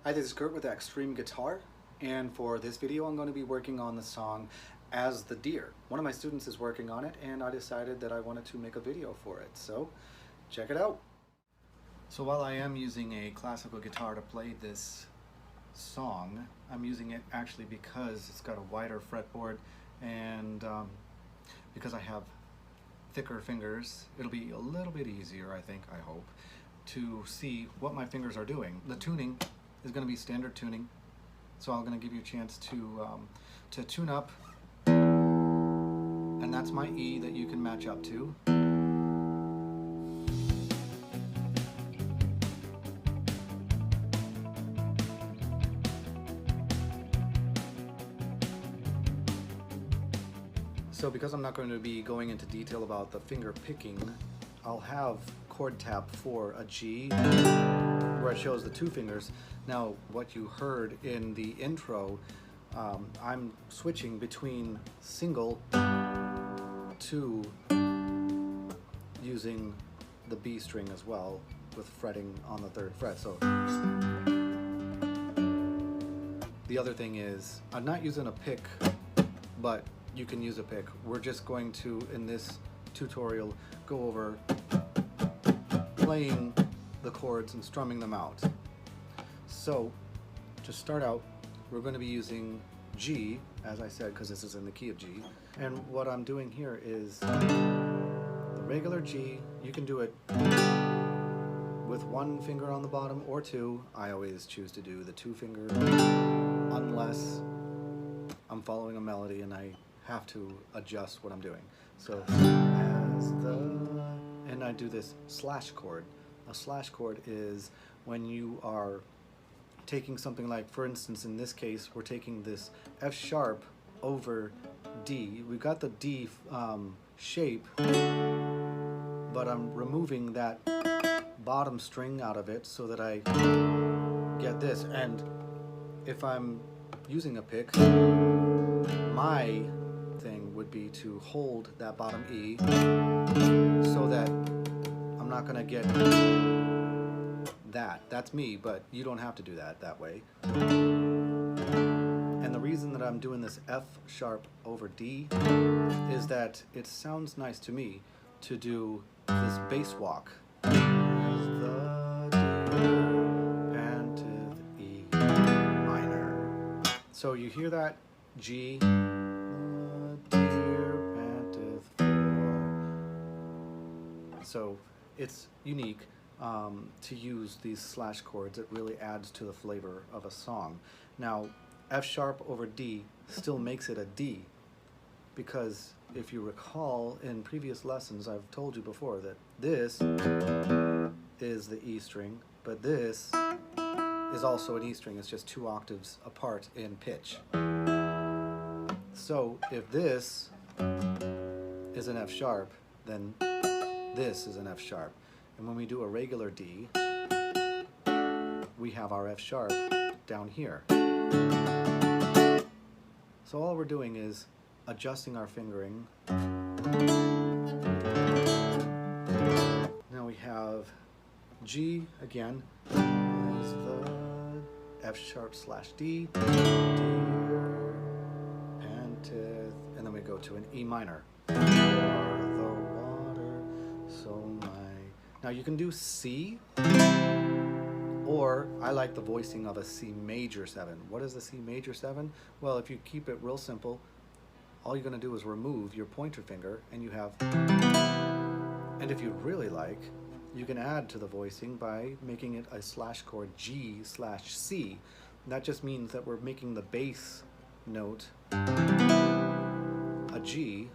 Hi, this is Kurt with Axtreme-Guitar, and for this video I'm going to be working on the song As the Deer. One of my students is working on it and I decided that I wanted to make a video for it, so check it out. So while I am using a classical guitar to play this song, I'm using it actually because it's got a wider fretboard and because I have thicker fingers, it'll be a little bit easier, I think, I hope, to see what my fingers are doing. The tuning is going to be standard tuning, so I'm going to give you a chance to tune up, and that's my E that you can match up to. So because I'm not going to be going into detail about the finger picking, I'll have chord tap for a G where it shows the two fingers. Now what you heard in the intro, I'm switching between single to using the B string as well with fretting on the 3rd fret. So the other thing is I'm not using a pick, but you can use a pick. We're just going to, in this tutorial, go over playing the chords and strumming them out. So to start out, we're going to be using G, as I said, because this is in the key of G. And what I'm doing here is the regular G. You can do it with one finger on the bottom or two. I always choose to do the 2-finger unless I'm following a melody and I have to adjust what I'm doing. So as the, and I do this slash chord. A slash chord is when you are taking something like, for instance, in this case, we're taking this F sharp over D. We've got the D shape, but I'm removing that bottom string out of it so that I get this. And if I'm using a pick, my thing would be to hold that bottom E so that I'm not going to get that. That's me, but you don't have to do that way. And the reason that I'm doing this F sharp over D is that it sounds nice to me to do this bass walk. As the deer panteth E minor. So you hear that G, the deer panteth for. So it's unique to use these slash chords. It really adds to the flavor of a song. Now, F sharp over D still makes it a D, because if you recall in previous lessons, I've told you before that this is the E string, but this is also an E string. It's just 2 octaves apart in pitch. So if this is an F sharp, then this is an F sharp. And when we do a regular D, we have our F sharp down here. So all we're doing is adjusting our fingering. Now we have G again, is the F sharp slash D, deer panteth, and then we go to an E minor. The water, so my. Now you can do C, or I like the voicing of a C major 7. What is a C major 7? Well, if you keep it real simple, all you're going to do is remove your pointer finger and you have, and if you really like, you can add to the voicing by making it a slash chord G slash C. That just means that we're making the bass note a G,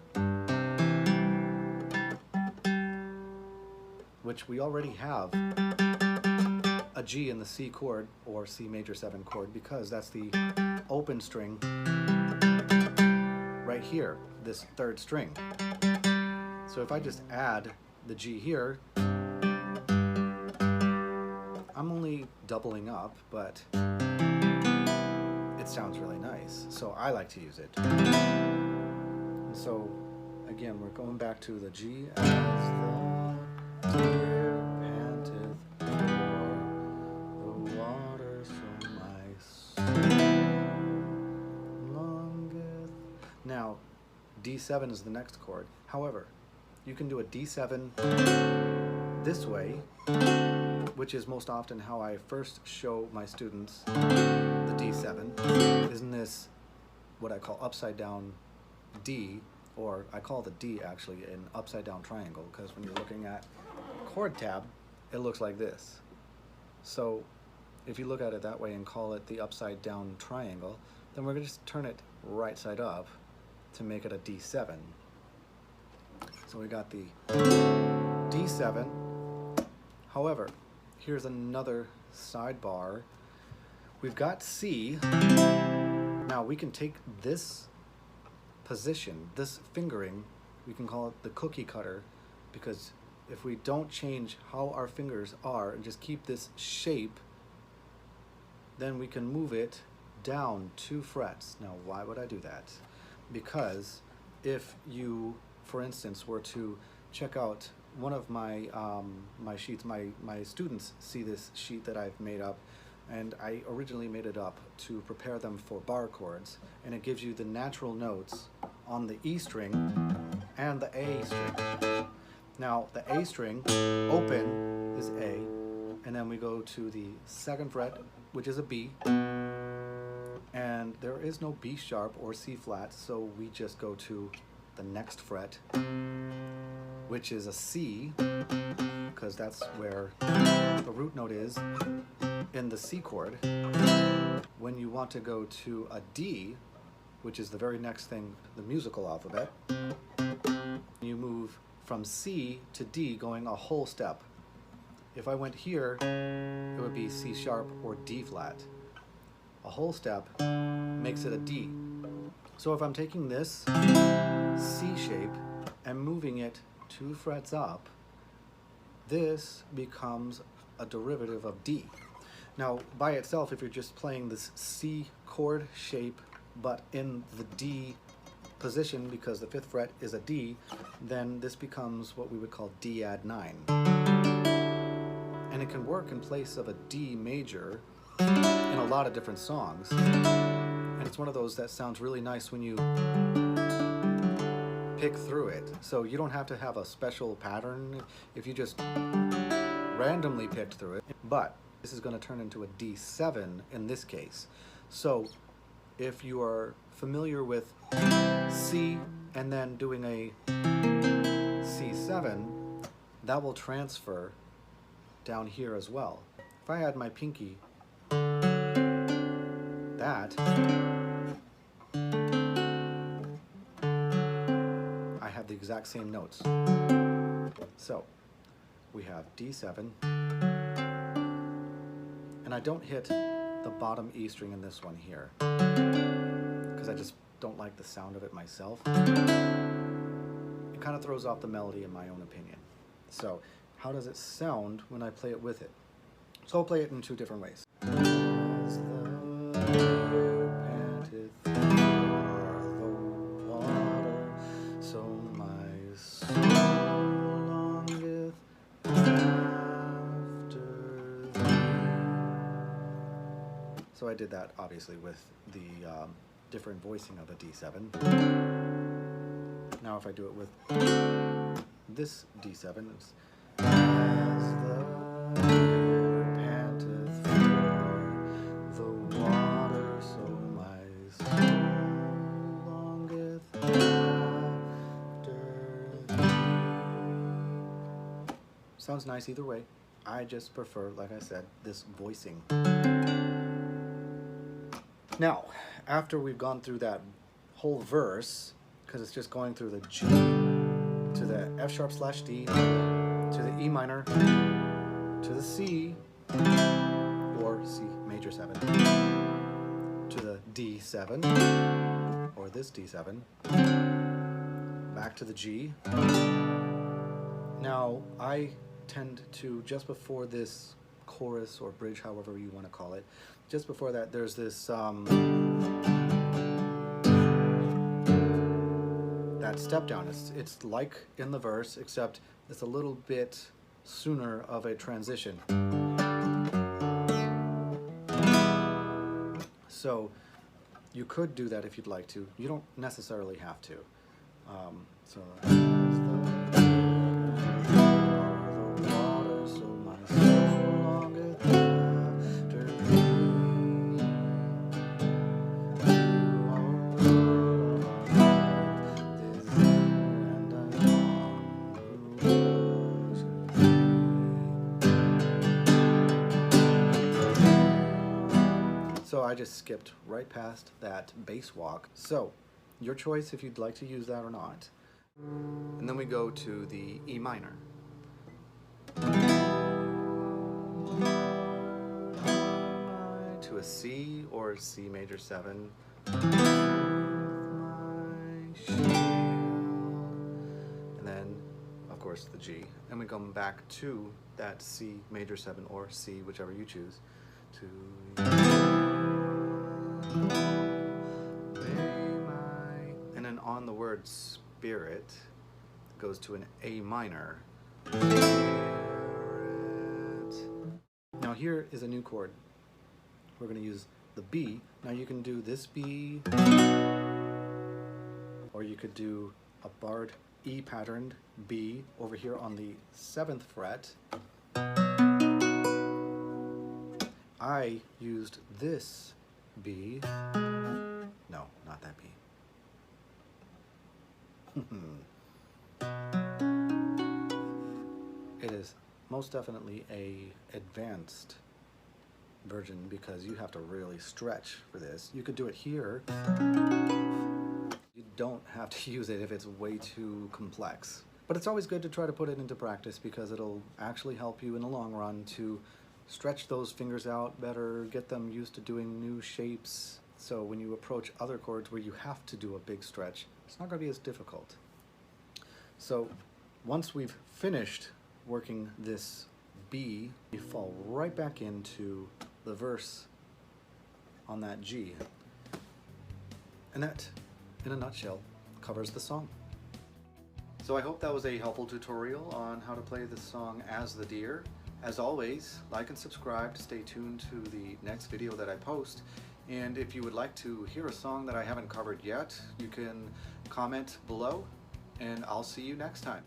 which we already have a G in the C chord or C major 7 chord, because that's the open string right here, this 3rd string. So if I just add the G here, I'm only doubling up, but it sounds really nice, so I like to use it. And so again, we're going back to the G as the deer panteth for the water, so my D7 is the next chord. However, you can do a D7 this way, which is most often how I first show my students the D7. Isn't this what I call upside down D, or I call the D actually an upside down triangle, because when you're looking at chord tab, it looks like this. So if you look at it that way and call it the upside down triangle, then we're going to just turn it right side up to make it a D7. So we got the D7. However, here's another sidebar. We've got C. Now we can take this position, this fingering, we can call it the cookie cutter, because if we don't change how our fingers are and just keep this shape, then we can move it down 2 frets. Now, why would I do that? Because if you, for instance, were to check out one of my my sheets, my students see this sheet that I've made up, and I originally made it up to prepare them for bar chords, and it gives you the natural notes on the E string and the A string. Now, the A string, open, is A, and then we go to the 2nd fret, which is a B, and there is no B sharp or C flat, so we just go to the next fret, which is a C, because that's where the root note is in the C chord. When you want to go to a D, which is the very next thing, the musical alphabet, you move from C to D going a whole step. If I went here, it would be C sharp or D flat. A whole step makes it a D. So if I'm taking this C shape and moving it 2 frets up, this becomes a derivative of D. Now, by itself, if you're just playing this C chord shape, but in the D position, because the 5th fret is a D, then this becomes what we would call D add 9. And it can work in place of a D major in a lot of different songs. And it's one of those that sounds really nice when you pick through it. So you don't have to have a special pattern if you just randomly picked through it. But this is going to turn into a D7 in this case. So if you are familiar with C and then doing a C7, that will transfer down here as well. If I add my pinky, that, I have the exact same notes. So we have D7, and I don't hit the bottom E string in this one here, because I just don't like the sound of it myself. It kind of throws off the melody in my own opinion. So how does it sound when I play it with it? So I'll play it in 2 different ways. As the deer panteth for the water, so my soul longeth after thee. So I did that obviously with the different voicing of a D7. Now if I do it with this D7, it's as the deer panteth for the water, so my soul longeth after thee. Sounds nice either way. I just prefer, like I said, this voicing. Now, after we've gone through that whole verse, because it's just going through the G to the F sharp slash D, to the E minor, to the C, or C major 7, to the D7, or this D7, back to the G. Now, I tend to, just before this chorus or bridge, however you want to call it, just before that, there's this that step down. It's like in the verse, except it's a little bit sooner of a transition. So you could do that if you'd like to. You don't necessarily have to. So as the water, so my soul longeth after thee. You are Lord of our life, this and I long to worship thee. So I just skipped right past that bass walk. So your choice if you'd like to use that or not. And then we go to the E minor. To a C or C major 7. And then, of course, the G. And we come back to that C major 7 or C, whichever you choose. To and then on the word spirit goes to an A minor. Now here is a new chord. We're going to use the B. Now you can do this B, or you could do a barred E patterned B over here on the 7th fret. I used this B. No, not that B. It is most definitely a advanced version because you have to really stretch for this. You could do it here. You don't have to use it if it's way too complex. But it's always good to try to put it into practice because it'll actually help you in the long run to stretch those fingers out better, get them used to doing new shapes. So when you approach other chords where you have to do a big stretch, it's not going to be as difficult. So once we've finished working this B, you fall right back into the verse on that G. And that, in a nutshell, covers the song. So I hope that was a helpful tutorial on how to play this song As the Deer. As always, like and subscribe to stay tuned to the next video that I post. And if you would like to hear a song that I haven't covered yet, you can comment below, and I'll see you next time.